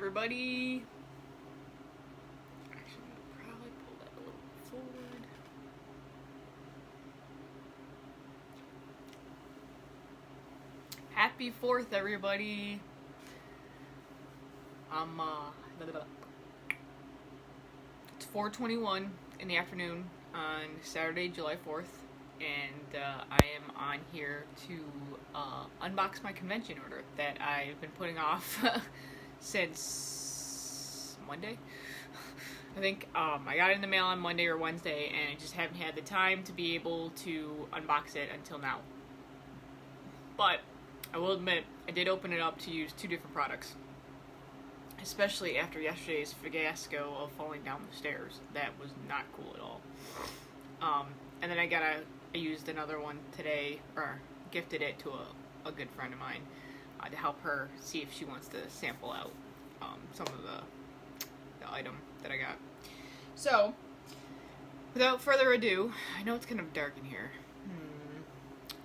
everybody. Actually, I'm gonna probably pull that a little forward. Happy 4th, everybody. It's 4:21 in the afternoon on Saturday, July 4th, and I am on here to unbox my convention order that I've been putting off since Monday. I think I got it in the mail on Monday or Wednesday, and I just haven't had the time to be able to unbox it until now. But I will admit, I did open it up to use 2 different products, especially after yesterday's fiasco of falling down the stairs. That was not cool at all. And then I used another one today, or gifted it to a good friend of mine to help her see if she wants to sample out some of the item that I got. So, without further ado, I know it's kind of dark in here.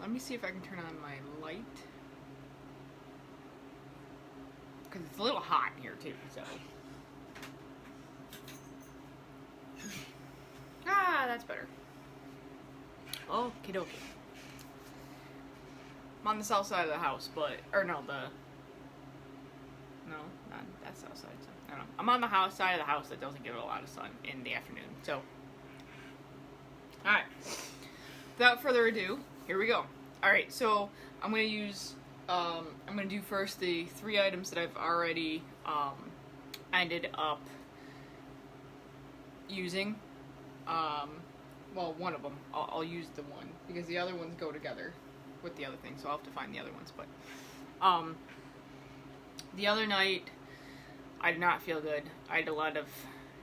Let me see if I can turn on my light. Because it's a little hot in here too, so. That's better. Okie dokie. I'm on the south side of the house, not that south side. I don't know. I'm on the side of the house that doesn't get a lot of sun in the afternoon, so. Alright. Without further ado, here we go. Alright, so I'm going to use, I'm going to do first the 3 items that I've already ended up using. Well, one of them. I'll use the one, because the other ones go together with the other thing, so I'll have to find the other ones. But the other night, I did not feel good. I had a lot of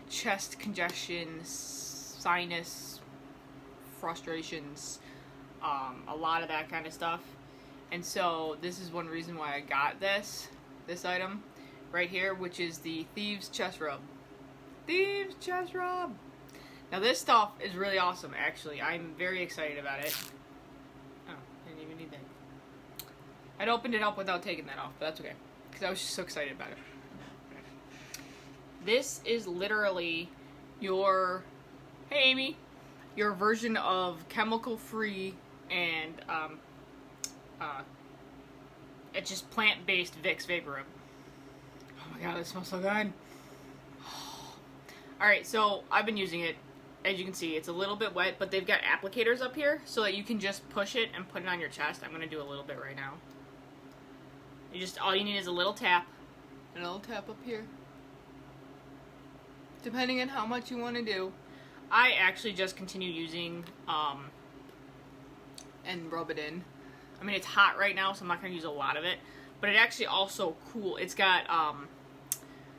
chest congestion, sinus frustrations, a lot of that kind of stuff. And so this is one reason why I got this item right here, which is the Thieves Chest Rub. Thieves Chest Rub! Now this stuff is really awesome, actually. I'm very excited about it. Oh, I didn't even need that. I'd opened it up without taking that off, but that's okay, because I was just so excited about it. This is literally your, hey Amy, your version of chemical-free and it's just plant-based Vicks Vapor Rub. Oh my god, it smells so good. Alright, so I've been using it. As you can see, it's a little bit wet, but they've got applicators up here so that you can just push it and put it on your chest. I'm going to do a little bit right now. All you need is a little tap. And a little tap up here. Depending on how much you want to do. I actually just continue using, and rub it in. I mean, it's hot right now, so I'm not going to use a lot of it. But it actually also cool. It's got,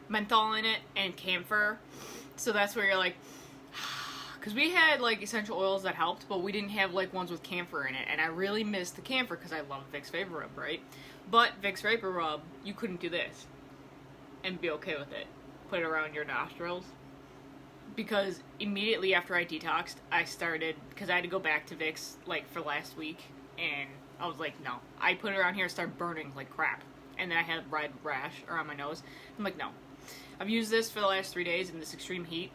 menthol in it and camphor. So that's where you're like, because we had like essential oils that helped, but we didn't have like ones with camphor in it, and I really missed the camphor because I love Vicks Vapor Rub, right? But Vicks Vapor Rub, you couldn't do this and be okay with it. Put it around your nostrils, because immediately after I detoxed, I started, because I had to go back to Vicks like for last week, and I was like, no. I put it around here and started burning like crap, and then I had a red rash around my nose. I'm like, no. I've used this for the last 3 days in this extreme heat,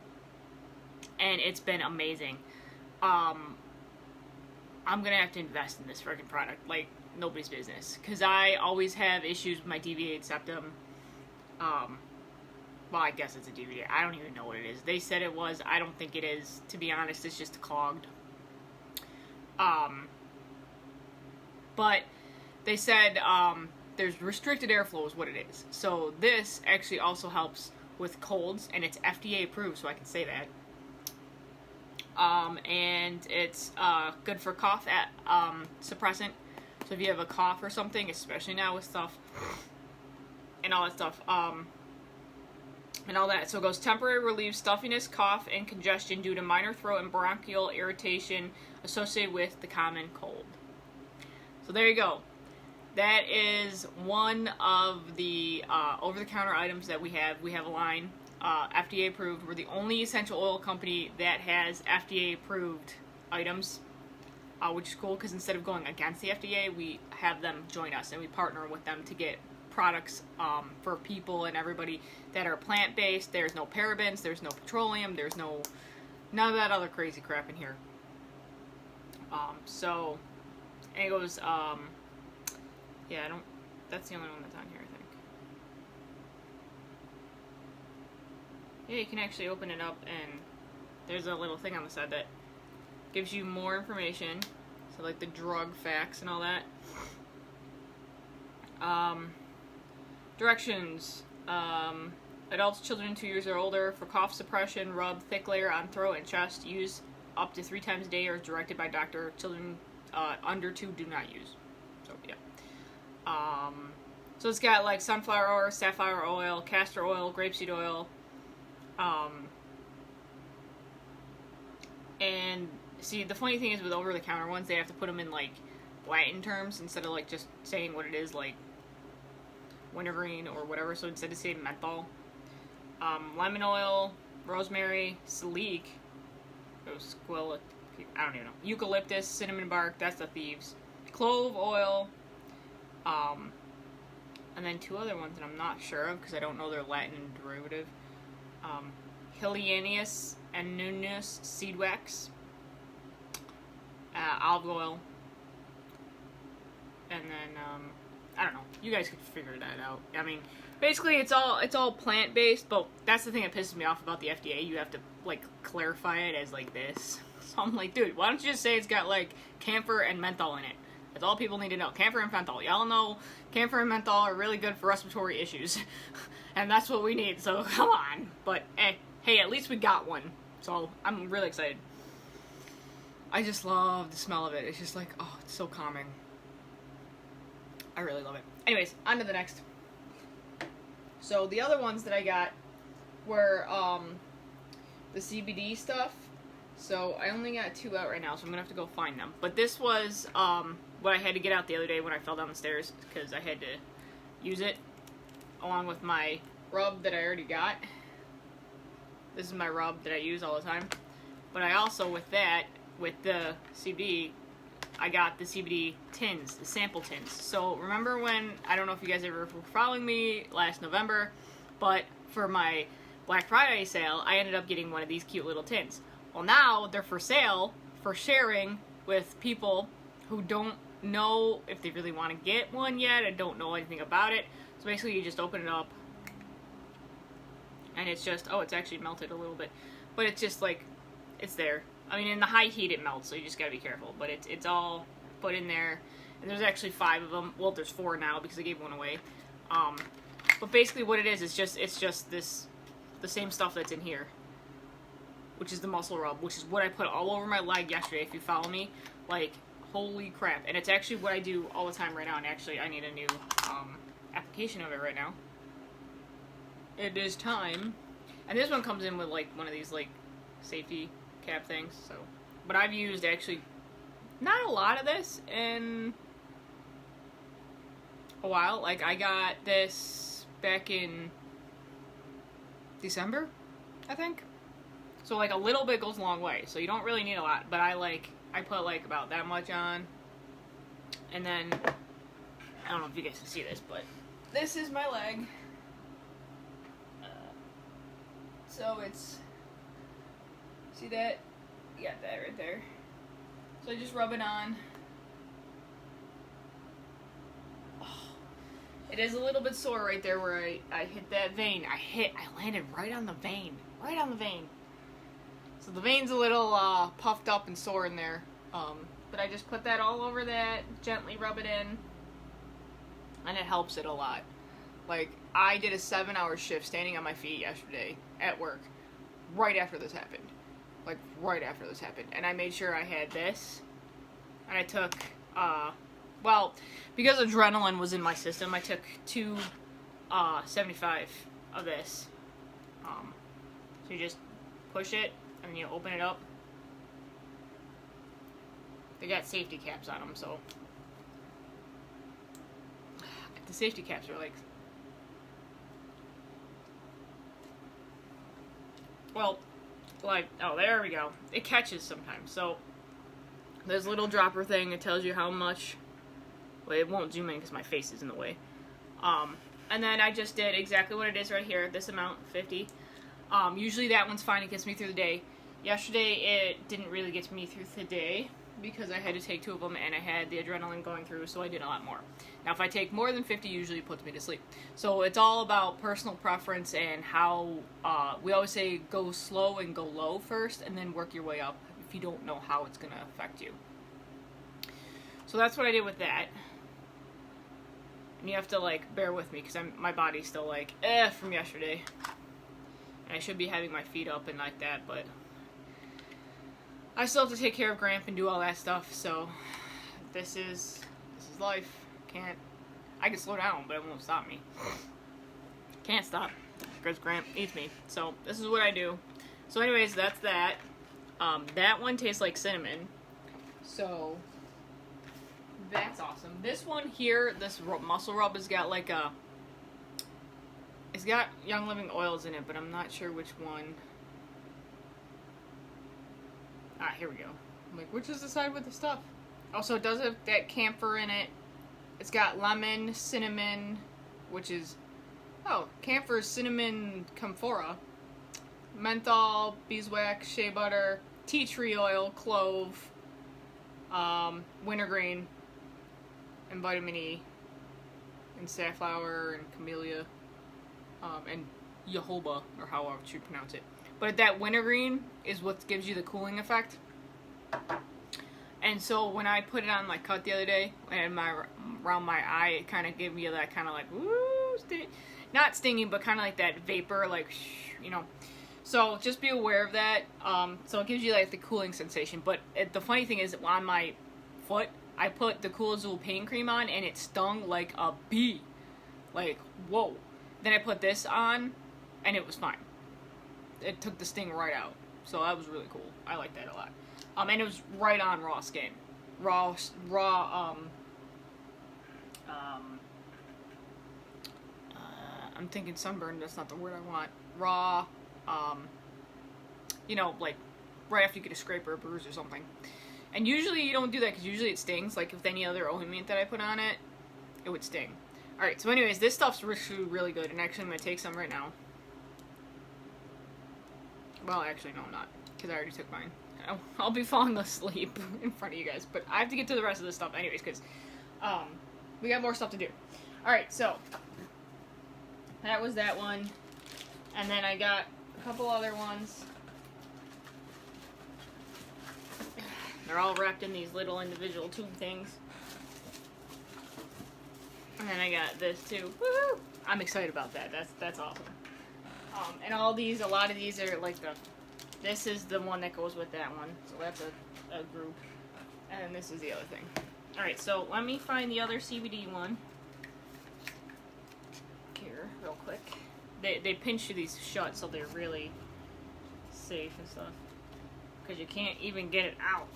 and it's been amazing. I'm gonna have to invest in this freaking product like nobody's business, because I always have issues with my deviated septum. Well, I guess it's a deviated. I don't even know what it is. They said it was. I don't think it is. To be honest, it's just clogged. But they said there's restricted airflow is what it is. So this actually also helps with colds, and it's FDA approved, so I can say that. And it's good for cough suppressant. So if you have a cough or something, especially now with stuff and all that stuff, and all that. So it goes temporary relieves stuffiness, cough, and congestion due to minor throat and bronchial irritation associated with the common cold. So there you go. That is one of the over-the-counter items that we have. We have a line, FDA approved. We're the only essential oil company that has FDA approved items, which is cool, because instead of going against the FDA, we have them join us, and we partner with them to get products for people and everybody that are plant-based. There's no parabens, there's no petroleum, there's none of that other crazy crap in here. So, and it goes, yeah, that's the only one that's on here, I think. Yeah, you can actually open it up, and there's a little thing on the side that gives you more information. So, like, the drug facts and all that. Directions. Adults, children 2 years or older, for cough suppression, rub thick layer on throat and chest. Use up to 3 times a day or as directed by doctor. Children under 2 do not use. So, yeah. So it's got, like, sunflower oil, safflower oil, castor oil, grapeseed oil. And, see, the funny thing is with over-the-counter ones, they have to put them in, like, Latin terms instead of, like, just saying what it is, like, wintergreen or whatever. So instead of saying menthol. Lemon oil, rosemary, salic, squil, I don't even know, eucalyptus, cinnamon bark, that's the thieves, clove oil, and then 2 other ones that I'm not sure of because I don't know their Latin derivative. Helianus and Nunus seed wax, olive oil, and then I don't know. You guys could figure that out. I mean, basically it's all plant based, but that's the thing that pisses me off about the FDA. You have to like clarify it as like this. So I'm like, dude, why don't you just say it's got like camphor and menthol in it? That's all people need to know. Camphor and menthol. Y'all know camphor and menthol are really good for respiratory issues. And that's what we need, so come on. But hey, at least we got one. So I'm really excited. I just love the smell of it. It's just like, oh, it's so calming. I really love it. Anyways, on to the next. So the other ones that I got were the CBD stuff. So I only got 2 out right now, so I'm gonna have to go find them. But this was what I had to get out the other day when I fell down the stairs because I had to use it along with my rub that I already got. This is my rub that I use all the time. But I also, with the CBD, I got the CBD tins, the sample tins. So remember when, I don't know if you guys ever were following me last November, but for my Black Friday sale, I ended up getting one of these cute little tins. Well, now they're for sale, for sharing with people who don't know if they really want to get one yet and don't know anything about it. So basically you just open it up, and it's just, oh, it's actually melted a little bit, but it's just like, it's there. I mean, in the high heat it melts, so you just gotta be careful. But it's all put in there, and there's actually 5 of them. Well, there's 4 now because I gave one away. But basically, what it is, it's just the same stuff that's in here, which is the muscle rub, which is what I put all over my leg yesterday. If you follow me, like, holy crap! And it's actually what I do all the time right now. And actually, I need a new application of it right now. It is time, and this one comes in with like one of these like safety cap things, so, but I've used actually not a lot of this in a while. Like, I got this back in December, I think, so like a little bit goes a long way, so you don't really need a lot, but I put like about that much on, and then, I don't know if you guys can see this, but this is my leg, so it's, see that? You got that right there. So I just rub it on. Oh, it is a little bit sore right there where I hit that vein. I landed right on the vein. Right on the vein. So the vein's a little puffed up and sore in there. But I just put that all over that, gently rub it in, and it helps it a lot. Like, I did a 7-hour shift standing on my feet yesterday at work right after this happened. Like, right after this happened. And I made sure I had this. And I took, well, because adrenaline was in my system, I took 275 of this. So you just push it, and you open it up. They got safety caps on them, so. The safety caps are like, well, like, oh, there we go. It catches sometimes. So, there's a little dropper thing. It tells you how much. Well, it won't zoom in because my face is in the way. And then I just did exactly what it is right here, this amount, 50. Usually that one's fine, it gets me through the day. Yesterday it didn't really get me through the day because I had to take 2 of them and I had the adrenaline going through, so I did a lot more. Now if I take more than 50, usually it puts me to sleep. So it's all about personal preference and how, we always say go slow and go low first and then work your way up if you don't know how it's going to affect you. So that's what I did with that. And you have to, like, bear with me, because my body's still, like, from yesterday. And I should be having my feet up and like that, but I still have to take care of Gramp and do all that stuff, so this is life. I can slow down, but it won't stop me. Can't stop, because Gramp needs me. So, this is what I do. So anyways, that's that. That one tastes like cinnamon. So that's awesome. This one here, this muscle rub has got like a... It's got Young Living oils in it, but I'm not sure which one. Ah, here we go. I'm like, which is the side with the stuff? Also, it does have that camphor in it. It's got lemon, cinnamon, which is... Oh, camphor, cinnamon, camphora. Menthol, beeswax, shea butter, tea tree oil, clove, wintergreen, and vitamin E, and safflower, and camellia, and jojoba, or however you pronounce it. But that wintergreen is what gives you the cooling effect. And so when I put it on my cut the other day, and around my eye, it kind of gave me that kind of like, woo, not stinging, but kind of like that vapor, like, you know. So just be aware of that. So it gives you like the cooling sensation. But the funny thing is, on my foot, I put the Cool Azul pain cream on, and it stung like a bee. Like, whoa. Then I put this on, and it was fine. It took the sting right out. So that was really cool. I like that a lot. And it was right on raw skin. I'm thinking sunburn, that's not the word I want. Raw, you know, like, right after you get a scrape or a bruise or something. And usually you don't do that, because usually it stings. Like, with any other ointment that I put on it, it would sting. Alright, so anyways, this stuff's really good, and actually I'm going to take some right now. Well, actually, no, I'm not, because I already took mine. I'll be falling asleep in front of you guys, but I have to get to the rest of this stuff anyways, because we got more stuff to do. Alright, so that was that one, and then I got a couple other ones. They're all wrapped in these little individual tube things. And then I got this too. Woohoo! I'm excited about that. That's awesome. And all these, a lot of these are like this is the one that goes with that one. So that's a group. And then this is the other thing. Alright, so let me find the other CBD one. Here, real quick. They pinch these shut so they're really safe and stuff. Because you can't even get it out.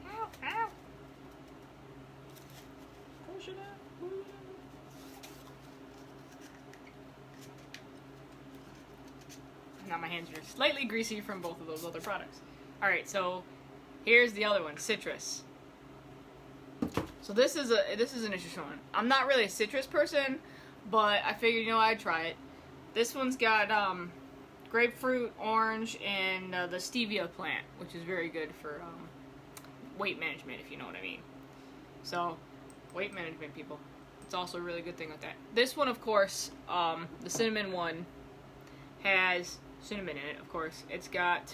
Ow, ow. Push it out. Now my hands are slightly greasy from both of those other products. Alright, so here's the other one, citrus. So this is an interesting one. I'm not really a citrus person, but I figured, you know, I'd try it. This one's got grapefruit, orange, and the stevia plant, which is very good for weight management, if you know what I mean. So, weight management, people. It's also a really good thing with that. This one, of course, the cinnamon one, has cinnamon in it, of course. It's got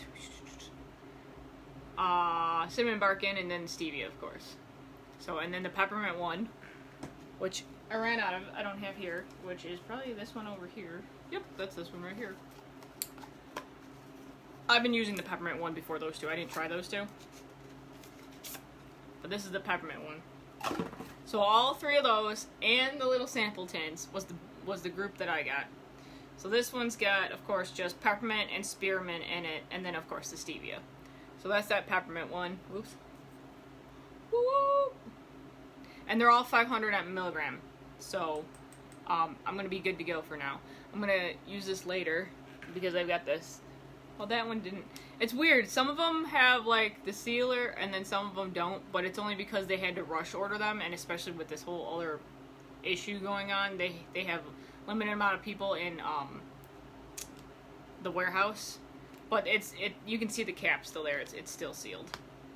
cinnamon bark in, and then stevia, of course. So, and then the peppermint one, which I ran out of, I don't have here, which is probably this one over here. Yep, that's this one right here. I've been using the peppermint one before those two. I didn't try those two. But this is the peppermint one. So all three of those and the little sample tins was the group that I got. So this one's got, of course, just peppermint and spearmint in it, and then of course the stevia. So that's that peppermint one. Oops. Woo! And they're all 500 milligram. So I'm gonna be good to go for now. I'm gonna use this later because I've got this. Well, that one didn't. It's weird. Some of them have, like, the sealer, and then some of them don't, but it's only because they had to rush order them, and especially with this whole other issue going on. They have limited amount of people in the warehouse, but you can see the cap still there. It's still sealed,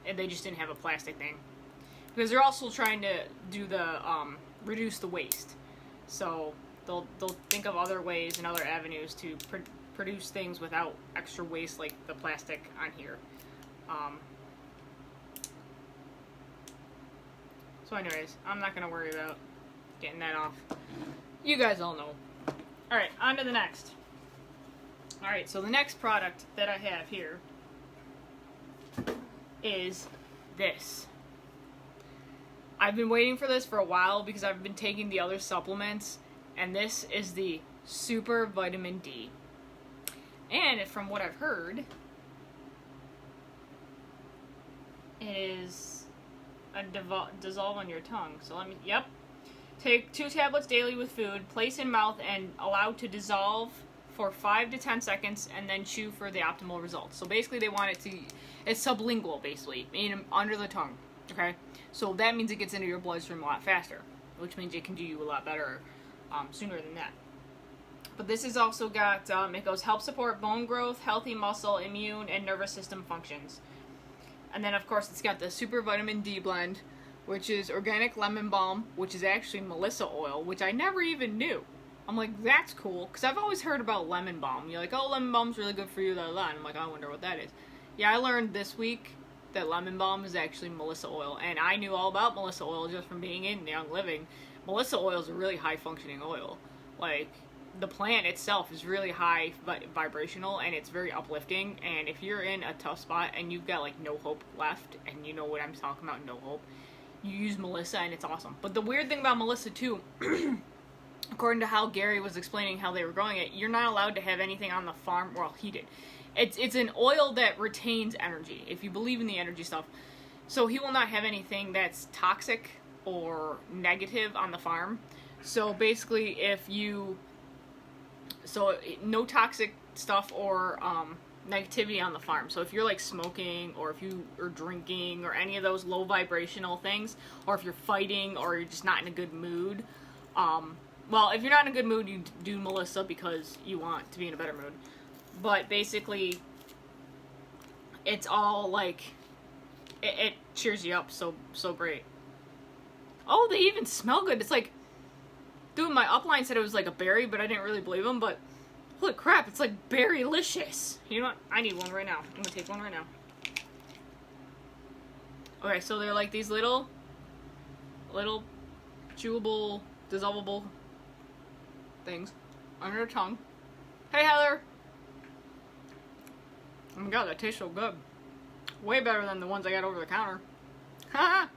and they just didn't have a plastic thing because they're also trying to do the reduce the waste. So they'll think of other ways and other avenues to produce things without extra waste like the plastic on here. So anyways, I'm not gonna worry about getting that off. You guys all know. Alright, on to the next. Alright, so the next product that I have here is this. I've been waiting for this for a while because I've been taking the other supplements, and this is the Super Vitamin D. And from what I've heard, it is a dissolve on your tongue. So let me, yep. Take 2 tablets daily with food, place in mouth, and allow to dissolve for 5 to 10 seconds, and then chew for the optimal results. So basically they want it to, it's sublingual basically, under the tongue, okay? So that means it gets into your bloodstream a lot faster, which means it can do you a lot better sooner than that. But this has also got, it goes help support bone growth, healthy muscle, immune, and nervous system functions. And then of course it's got the Super Vitamin D blend, which is organic lemon balm, which is actually Melissa oil, which I never even knew. I'm like, that's cool, because I've always heard about lemon balm. You're like, oh, lemon balm's really good for you, and I'm like, I wonder what that is. Yeah, I learned this week that lemon balm is actually Melissa oil, and I knew all about Melissa oil just from being in Young Living. Melissa oil is a really high-functioning oil. Like, the plant itself is really high vibrational, and it's very uplifting, and if you're in a tough spot and you've got, like, no hope left, and you know what I'm talking about, no hope, you use Melissa, and it's awesome. But the weird thing about Melissa, too, according to how Gary was explaining how they were growing it, you're not allowed to have anything on the farm or heated. It's an oil that retains energy, if you believe in the energy stuff. So he will not have anything that's toxic or negative on the farm. So basically, no toxic stuff or negativity on the farm. So if you're like smoking, or if you are drinking, or any of those low vibrational things, or if you're fighting, or you're just not in a good mood, well, if you're not in a good mood, you do Melissa because you want to be in a better mood. But basically, it's all like, it cheers you up so great. Oh, they even smell good. It's like, dude, my upline said it was like a berry, but I didn't really believe him, but holy crap, it's like berry-licious. You know what? I need one right now. I'm gonna take one right now. Okay, so they're like these little chewable, dissolvable things under your tongue. Hey, Heather! Oh my god, that tastes so good. Way better than the ones I got over the counter. Haha!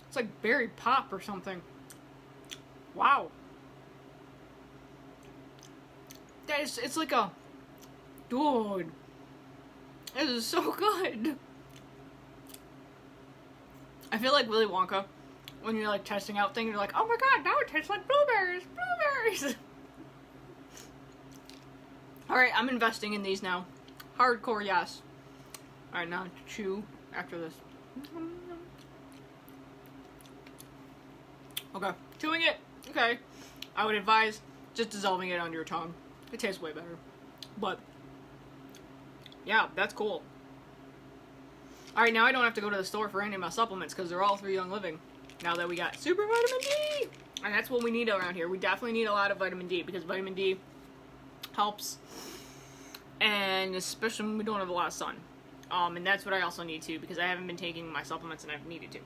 It's like berry pop or something. Wow. It's like a... Dude. This is so good. I feel like Willy Wonka. When you're like testing out things, you're like, oh my god, now it tastes like blueberries. Blueberries. Alright, I'm investing in these now. Hardcore, yes. Alright, now chew after this. Okay, chewing it, okay. I would advise just dissolving it on your tongue. It tastes way better. But, yeah, that's cool. Alright, now I don't have to go to the store for any of my supplements because they're all through Young Living. Now that we got Super Vitamin D! And that's what we need around here. We definitely need a lot of vitamin D because vitamin D helps. And especially when we don't have a lot of sun. And that's what I also need to because I haven't been taking my supplements and I've needed to.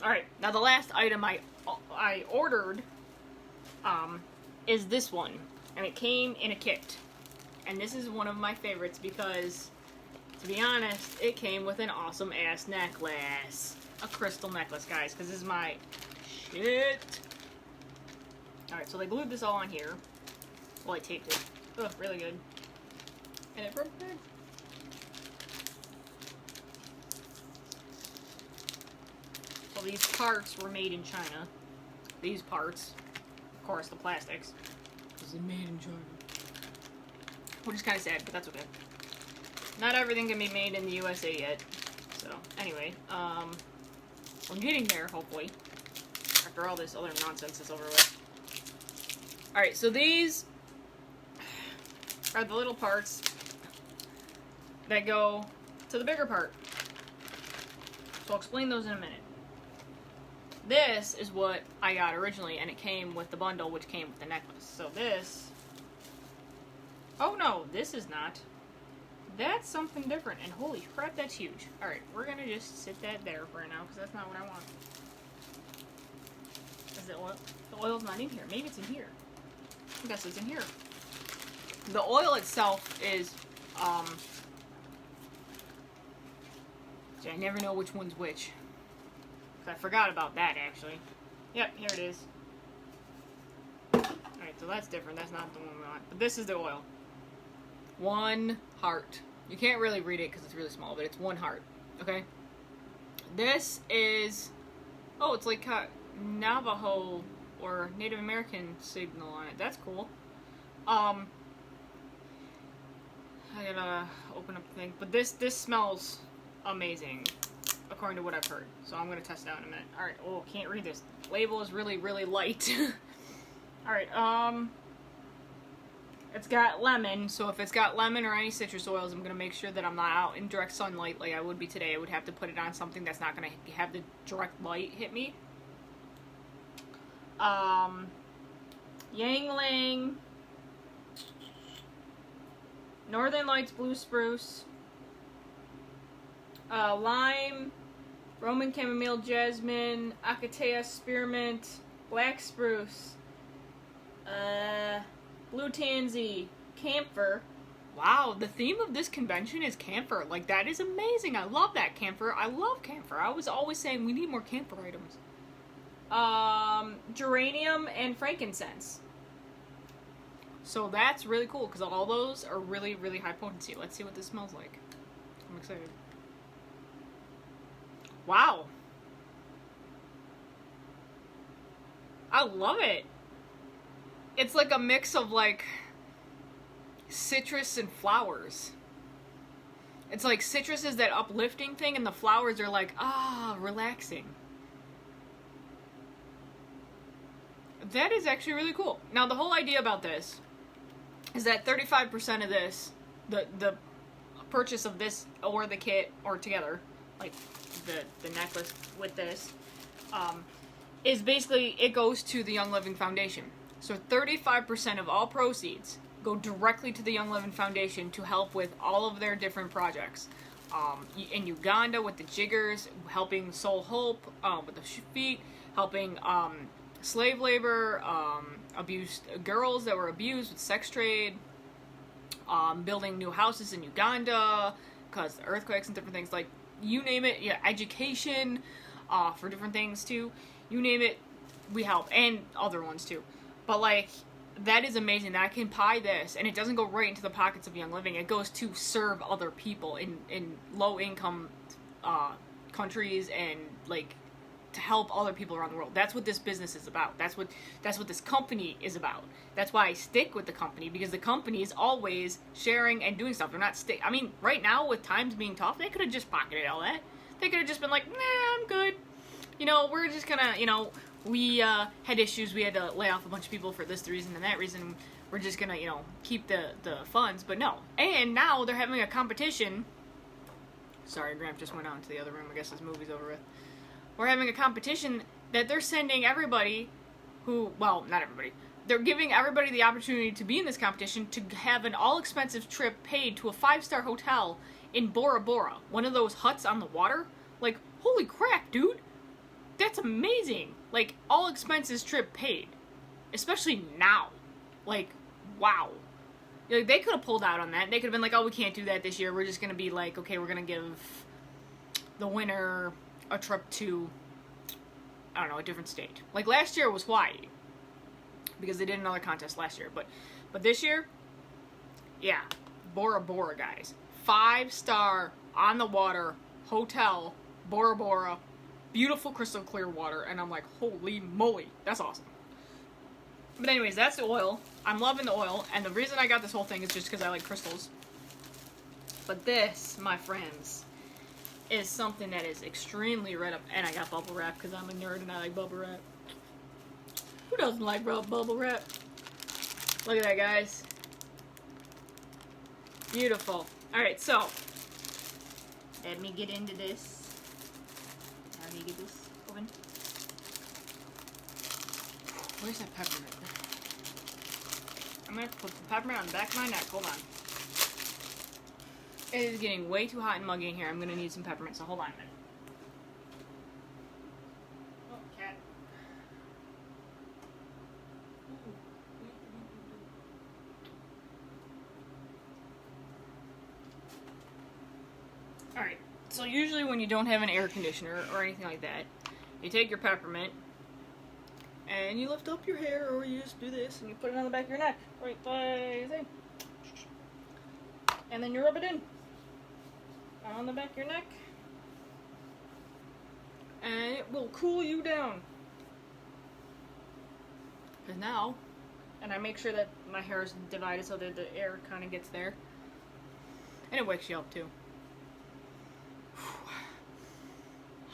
Alright, now the last item I ordered is this one. And it came in a kit. And this is one of my favorites because, to be honest, it came with an awesome ass necklace. A crystal necklace, guys, because this is my shit. Alright, so they glued this all on here. Well, I taped it. Ugh, really good. And it broke there. So these parts were made in China. These parts, of course, the plastics, is made in China. Which is kind of sad, but that's okay. Not everything can be made in the USA yet. So, anyway, I'm getting there, hopefully. After all this other nonsense is over with. Alright, so these are the little parts that go to the bigger part. So I'll explain those in a minute. This is what I got originally, and it came with the bundle, which came with the necklace. So this... Oh no, this is not. That's something different, and holy crap, that's huge. Alright, we're gonna just sit that there for now, because that's not what I want. Is it oil? The oil's not in here. Maybe it's in here. I guess it's in here. The oil itself is, I never know which one's which. I forgot about that, actually. Yep, here it is. Alright, so that's different. That's not the one we want. But this is the oil. 1 heart. You can't really read it because it's really small, but it's 1 heart. Okay? This is... Oh, it's like Navajo or Native American signal on it. That's cool. I gotta open up the thing. But this smells amazing, according to what I've heard. So I'm gonna test it out in a minute. Alright, oh, can't read this. Label is really, really light. Alright, it's got lemon, so if it's got lemon or any citrus oils, I'm gonna make sure that I'm not out in direct sunlight like I would be today. I would have to put it on something that's not gonna have the direct light hit me. Yangling, Northern Lights Blue Spruce, Lime, Roman Chamomile Jasmine, Acacia Spearmint, Black Spruce, Blue Tansy, Camphor. Wow, the theme of this convention is camphor. Like, that is amazing. I love that camphor. I love camphor. I was always saying we need more camphor items. Geranium and frankincense. So that's really cool because all those are really, really high potency. Let's see what this smells like. I'm excited. Wow. I love it. It's like a mix of like citrus and flowers. It's like citrus is that uplifting thing and the flowers are like, relaxing. That is actually really cool. Now the whole idea about this is that 35% of this, the purchase of this or the kit or together, like the necklace with this, is basically, it goes to the Young Living Foundation. So 35% of all proceeds go directly to the Young Living Foundation to help with all of their different projects. In Uganda with the Jiggers, helping Soul Hope with the feet, helping slave labor, abused girls that were abused with sex trade, building new houses in Uganda because of earthquakes and different things, like you name it. Yeah, education for different things too. You name it, we help, and other ones too. But like, that is amazing that I can buy this and it doesn't go right into the pockets of Young Living. It goes to serve other people in low income countries and like to help other people around the world. That's what this business is about. That's what this company is about. That's why I stick with the company, because the company is always sharing and doing stuff. They're not I mean, right now with times being tough, they could have just pocketed all that. They could have just been like, nah, I'm good. You know, we're just gonna, you know, we had issues. We had to lay off a bunch of people for this reason and that reason. We're just gonna, you know, keep the funds. But no. And now they're having a competition. Sorry, Gramp just went out into the other room. I guess his movie's over with. We're having a competition that they're sending everybody who, well, not everybody. They're giving everybody the opportunity to be in this competition to have an all-expensive trip paid to a 5-star hotel in Bora Bora. One of those huts on the water. Like, holy crap, dude. That's amazing. Like, all expenses trip paid. Especially now. Like, wow. Like, they could have pulled out on that. They could have been like, oh, we can't do that this year. We're just going to be like, okay, we're going to give the winner a trip to, I don't know, a different state. Like, last year was Hawaii. Because they did another contest last year. But this year, yeah. Bora Bora, guys. 5-star, on the water, hotel, Bora Bora. Beautiful crystal clear water, and I'm like, holy moly, that's awesome. But anyways, that's the oil. I'm loving the oil, and the reason I got this whole thing is just because I like crystals. But this, my friends, is something that is extremely red up. And I got bubble wrap because I'm a nerd and I like bubble wrap. Who doesn't like bubble wrap? Look at that, guys. Beautiful. Alright, so let me get into this. Let me get this open. Where's that peppermint? I'm gonna put the peppermint on the back of my neck. Hold on. It is getting way too hot and muggy in here. I'm gonna need some peppermint, so hold on a minute. Oh, cat. Alright, so usually when you don't have an air conditioner or anything like that, you take your peppermint and you lift up your hair, or you just do this and you put it on the back of your neck, right by the thing. And then you rub it in on the back of your neck, and it will cool you down. Because now, and I make sure that my hair is divided so that the air kind of gets there, and it wakes you up too.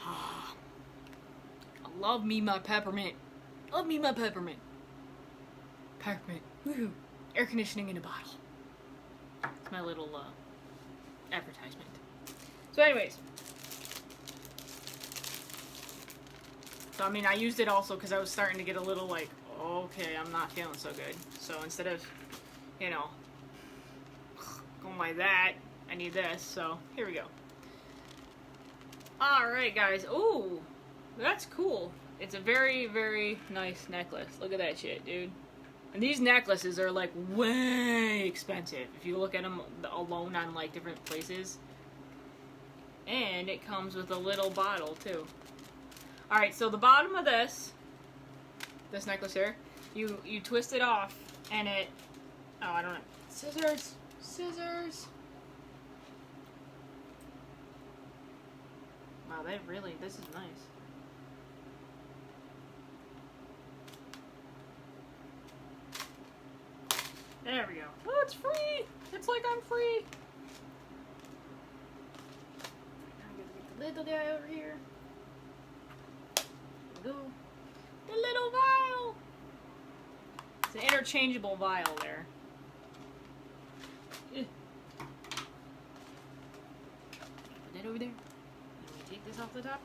I love me my peppermint. Love me my peppermint. Peppermint. Woohoo. Air conditioning in a bottle. It's my little advertisement. So anyways. So I mean, I used it also because I was starting to get a little like, okay, I'm not feeling so good. So instead of, you know, going like that, I need this. So here we go. Alright, guys. Ooh, that's cool. It's a very, very nice necklace. Look at that shit, dude. And these necklaces are, like, way expensive if you look at them alone on, like, different places. And it comes with a little bottle, too. Alright, so the bottom of this necklace here, you twist it off, and it... Oh, I don't know. Scissors! Scissors! Wow, this is nice. There we go. Oh, it's free! It's like I'm free! I'm gonna get the little guy over here. There we go. The little vial! It's an interchangeable vial there. Put that over there. Take this off the top.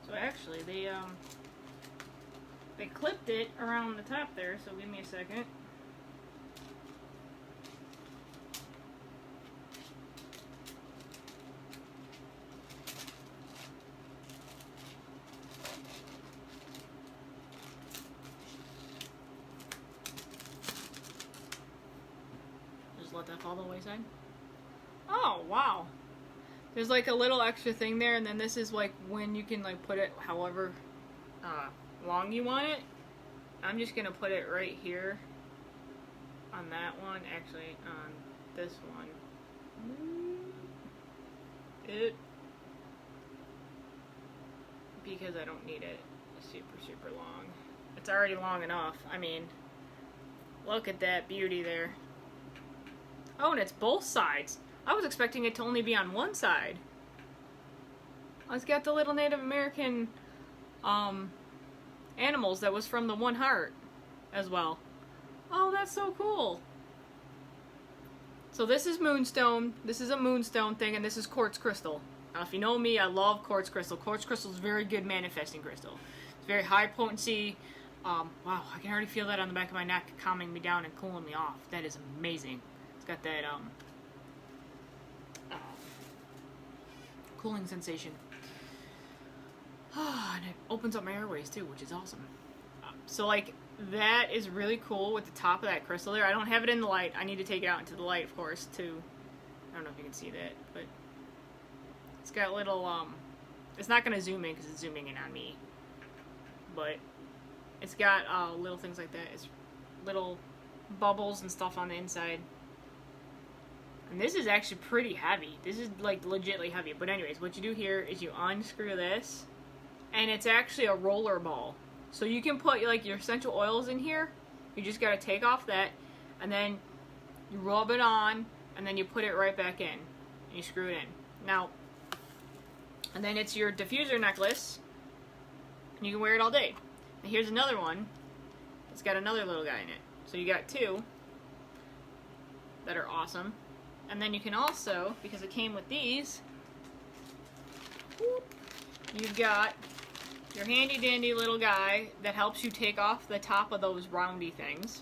So actually, they clipped it around the top there, so give me a second. Just let that fall the wayside. Oh, wow. There's like a little extra thing there, and then this is like when you can like put it however long you want it. I'm just gonna put it right here on that one, actually on this one. Because I don't need it super long. It's already long enough. I mean, look at that beauty there. Oh, and it's both sides. I was expecting it to only be on one side. It's got the little Native American animals that was from the One Heart as well. Oh, that's so cool. So this is moonstone. This is a moonstone thing, and this is quartz crystal. Now, if you know me, I love quartz crystal. Quartz crystal is very good manifesting crystal. It's very high potency. Wow, I can already feel that on the back of my neck, calming me down and cooling me off. That is amazing. It's got that cooling sensation. And it opens up my airways too, which is awesome. So like, that is really cool with the top of that crystal there. I don't have it in the light. I need to take it out into the light, of course, to... I don't know if you can see that, but... It's got little, it's not going to zoom in because it's zooming in on me. But it's got little things like that. It's little bubbles and stuff on the inside. And this is actually pretty heavy. This is like legitly heavy. But anyways, what you do here is you unscrew this. And it's actually a roller ball. So you can put like your essential oils in here. You just got to take off that. And then you rub it on. and then you put it right back in, and you screw it in. Now, and then it's your diffuser necklace, and you can wear it all day. And here's another one. It's got another little guy in it. So you got two that are awesome. And then you can also, because it came with these, you've got your handy dandy little guy that helps you take off the top of those roundy things.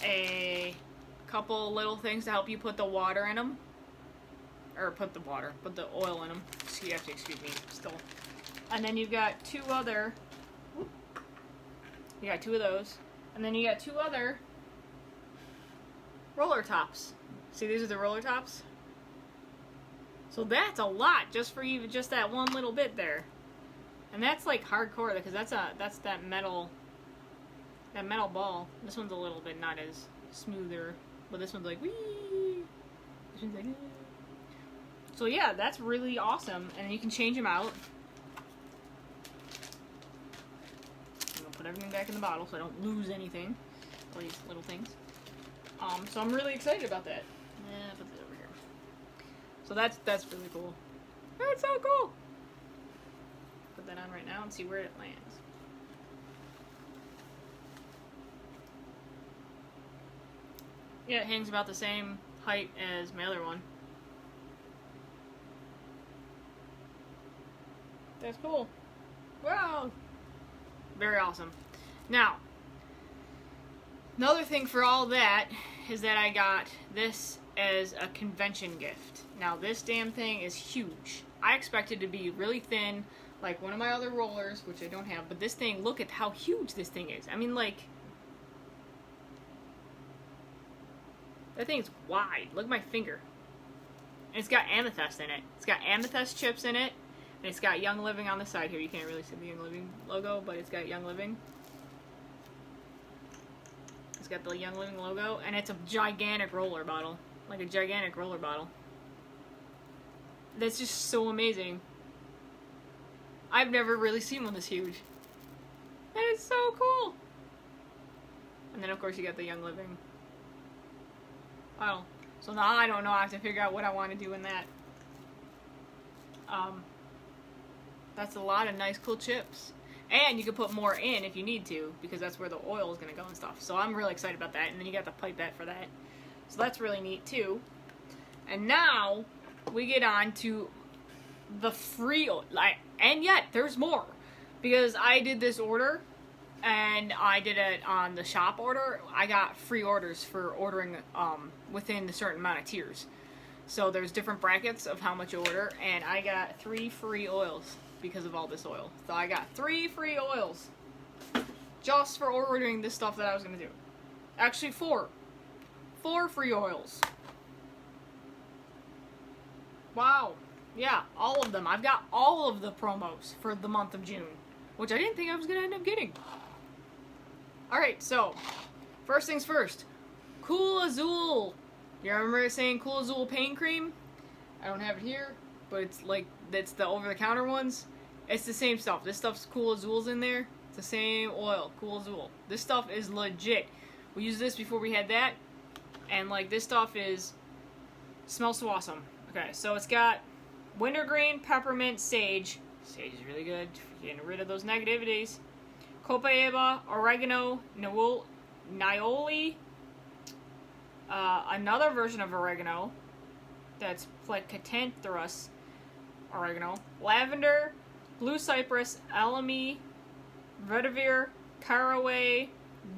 A couple little things to help you put the water in them. Or put the oil in them. You have to excuse me, still. And then you've got two other, you got two of those. And then you got two other roller tops. See, these are the roller tops. So that's a lot just for even just that one little bit there. And that's like hardcore because that's that metal ball. This one's a little bit not as smoother, but this one's like wee. This one's like so yeah, that's really awesome, and you can change them out. I'm gonna put everything back in the bottle so I don't lose anything. All these little things. So I'm really excited about that. Yeah, put that over here. So that's really cool. That's so cool. Put that on right now and see where it lands. Yeah, it hangs about the same height as my other one. That's cool. Wow. Very awesome. Now, another thing for all that is that I got this as a convention gift. Now, this damn thing is huge. I expected to be really thin, like one of my other rollers, which I don't have, but this thing, look at how huge this thing is. I mean, like, that thing's wide. Look at my finger. And it's got amethyst in it. It's got amethyst chips in it. And it's got Young Living on the side here. You can't really see the Young Living logo, but it's got Young Living. It's got the Young Living logo, and it's a gigantic roller bottle. Like a gigantic roller bottle. That's just so amazing. I've never really seen one this huge. And it's so cool! And then, of course, you got the Young Living. Oh. So now I don't know. I have to figure out what I want to do in that. That's a lot of nice, cool chips. And you can put more in if you need to, because that's where the oil is going to go and stuff. So I'm really excited about that. And then you got the pipette for that. So that's really neat, too. And now, we get on to the free... and yet, there's more. Because I did this order, and I did it on the shop order. I got free orders for ordering within a certain amount of tiers. So there's different brackets of how much you order, and I got 3 free oils because of all this oil. So I got 3 free oils just for ordering this stuff that I was going to do. Actually, 4. 4 free oils. Wow. Yeah, all of them. I've got all of the promos for the month of June, which I didn't think I was going to end up getting. Alright, so, first things first. Cool Azul. You remember saying Cool Azul pain cream? I don't have it here, but it's like, that's the over-the-counter ones. It's the same stuff. This stuff's Cool Azul's in there. It's the same oil, Cool Azul. This stuff is legit. We used this before we had that, and like this stuff smells so awesome. Okay, so it's got wintergreen, peppermint, sage. Sage is really good for getting rid of those negativities. Copaiba, oregano, nioli, another version of oregano that's Plecantherus oregano, lavender, blue cypress, alamy, vetiver, caraway,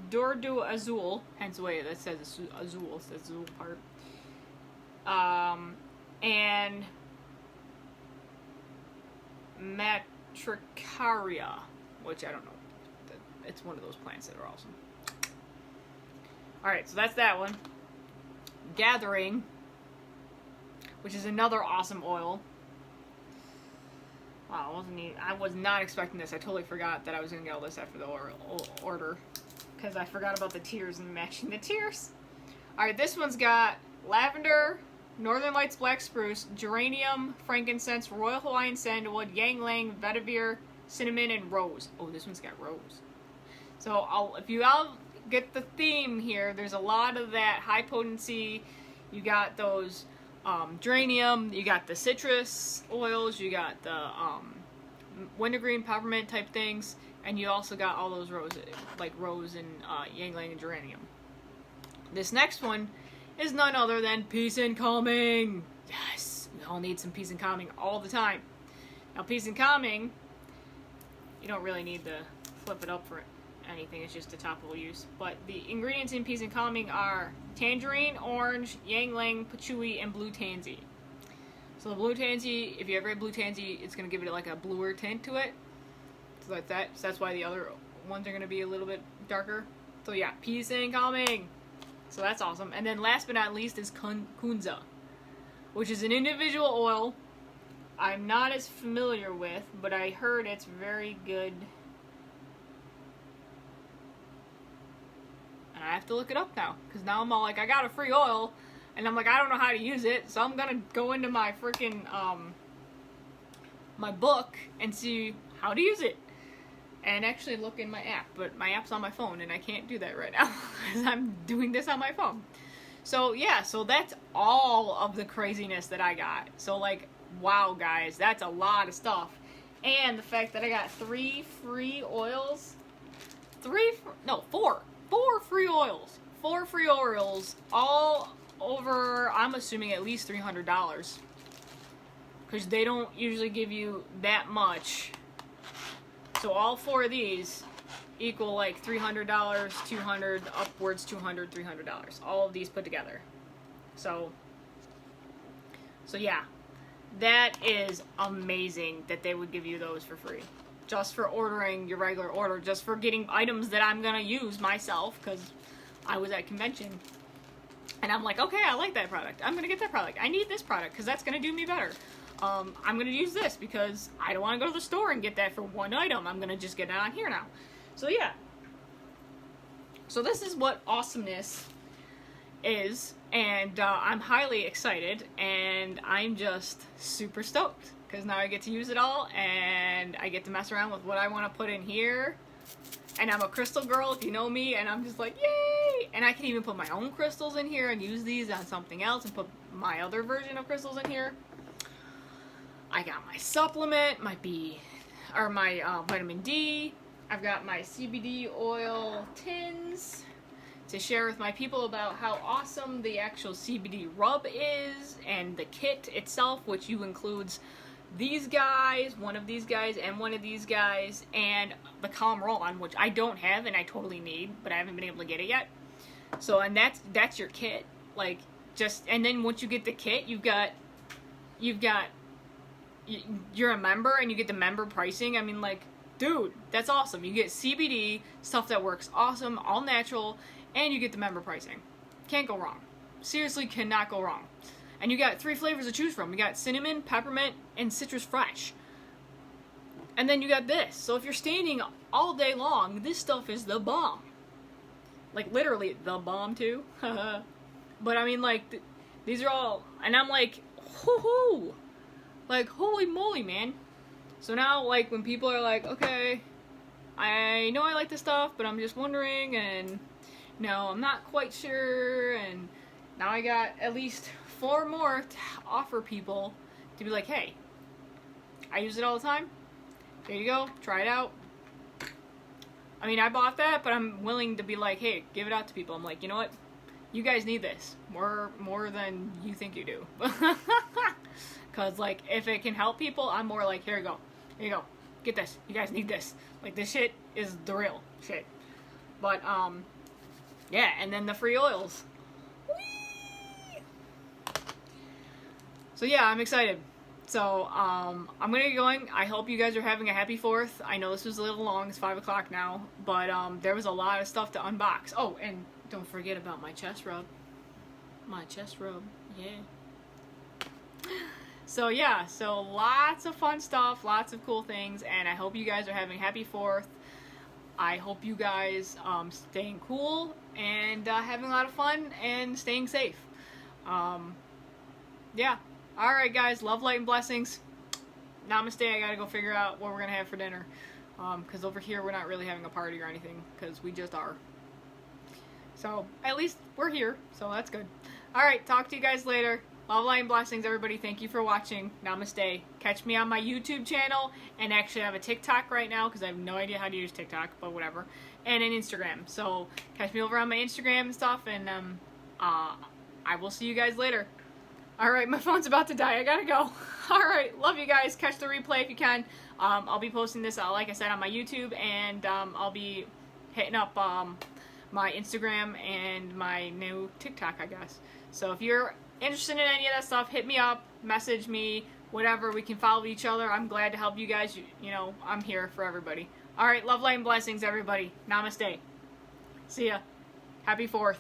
dordu azul, hence the way that says azul, it's the azul part, and matricaria, which I don't know. It's one of those plants that are awesome. Alright, so that's that one. Gathering, which is another awesome oil. Wow, I was not expecting this. I totally forgot that I was going to get all this after the order. Because I forgot about the tiers and matching the tiers. Alright, this one's got lavender, Northern Lights Black Spruce, geranium, frankincense, Royal Hawaiian Sandalwood, Ylang-Ylang, vetiver, cinnamon, and rose. Oh, this one's got rose. So if you get the theme here. There's a lot of that high potency. You got those geranium, you got the citrus oils, you got the wintergreen, peppermint type things, and you also got all those roses, like rose and ylang and geranium. This next one is none other than peace and calming. Yes, we all need some peace and calming all the time. Now, peace and calming, you don't really need to flip it up for anything, it's just a topical use. But the ingredients in peace and calming are tangerine, orange, ylang, patchouli, and blue tansy. So the blue tansy, if you ever had blue tansy, it's going to give it like a bluer tint to it. So that's why the other ones are going to be a little bit darker. So yeah, peace and calming. So that's awesome. And then last but not least is kunza, which is an individual oil I'm not as familiar with, but I heard it's very good. And I have to look it up now, because now I'm all like, I got a free oil, and I'm like, I don't know how to use it, so I'm gonna go into my freaking, my book and see how to use it. And actually look in my app, but my app's on my phone, and I can't do that right now, because I'm doing this on my phone. So yeah, so that's all of the craziness that I got. So like, wow guys, that's a lot of stuff. And the fact that I got 3 free oils, 4 free oils. 4 free oils, all over, I'm assuming at least $300. Because they don't usually give you that much. So all 4 of these equal like $300, $200, upwards $200, $300. All of these put together. So yeah. That is amazing that they would give you those for free. Just for ordering your regular order, just for getting items that I'm gonna use myself, because I was at convention. And I'm like, okay, I like that product. I'm gonna get that product. I need this product, because that's gonna do me better. I'm gonna use this, because I don't want to go to the store and get that for one item. I'm gonna just get it on here now. So yeah. So this is what awesomeness is, and I'm highly excited, and I'm just super stoked, because now I get to use it all, and I get to mess around with what I want to put in here. And I'm a crystal girl, if you know me, and I'm just like, yay! And I can even put my own crystals in here and use these on something else and put my other version of crystals in here. I got my supplement, my vitamin D. I've got my CBD oil tins to share with my people about how awesome the actual CBD rub is, and the kit itself, which includes these guys, one of these guys, and one of these guys, and the Calm Roll-On, which I don't have and I totally need, but I haven't been able to get it yet. So, and that's your kit. Like, and then once you get the kit, you're a member and you get the member pricing. I mean, like, dude, that's awesome. You get CBD, stuff that works awesome, all natural, and you get the member pricing. Can't go wrong. Seriously, cannot go wrong. And you got 3 flavors to choose from. You got cinnamon, peppermint, and citrus fresh. And then you got this. So if you're standing all day long, this stuff is the bomb. Like, literally, the bomb, too. But, I mean, like, these are all... And I'm like, hoo-hoo! Like, holy moly, man. So now, like, when people are like, okay, I know I like this stuff, but I'm just wondering, and... No, I'm not quite sure, and now I got at least 4 more to offer people to be like, hey, I use it all the time. There you go, try it out. I mean, I bought that, but I'm willing to be like, hey, give it out to people. I'm like, you know what? You guys need this more than you think you do. Because, like, if it can help people, I'm more like, here you go, get this. You guys need this. Like, this shit is the real shit. But yeah, and then the free oils. Whee! So yeah, I'm excited. So I'm gonna get going. I hope you guys are having a happy 4th. I know this was a little long. It's 5 o'clock now, but there was a lot of stuff to unbox. Oh, and don't forget about my chest rub. My chest rub, yeah. So yeah, so lots of fun stuff, lots of cool things, and I hope you guys are having a happy 4th. I hope you guys staying cool and having a lot of fun and staying safe. Yeah. Alright guys, love, light, and blessings. Namaste. I gotta go figure out what we're gonna have for dinner. Because over here we're not really having a party or anything, because we just are. So at least we're here, so that's good. Alright, talk to you guys later. Love, light, and blessings, everybody. Thank you for watching. Namaste. Catch me on my YouTube channel, and actually I have a TikTok right now because I have no idea how to use TikTok, but whatever. And an Instagram. So catch me over on my Instagram and stuff, and I will see you guys later. Alright, my phone's about to die. I gotta go. Alright, love you guys. Catch the replay if you can. I'll be posting this, like I said, on my YouTube, and I'll be hitting up my Instagram and my new TikTok, I guess. So if you're interested in any of that stuff, hit me up, message me, whatever. We can follow each other. I'm glad to help you guys. You know, I'm here for everybody. Alright, love, light, and blessings, everybody. Namaste. See ya. Happy 4th.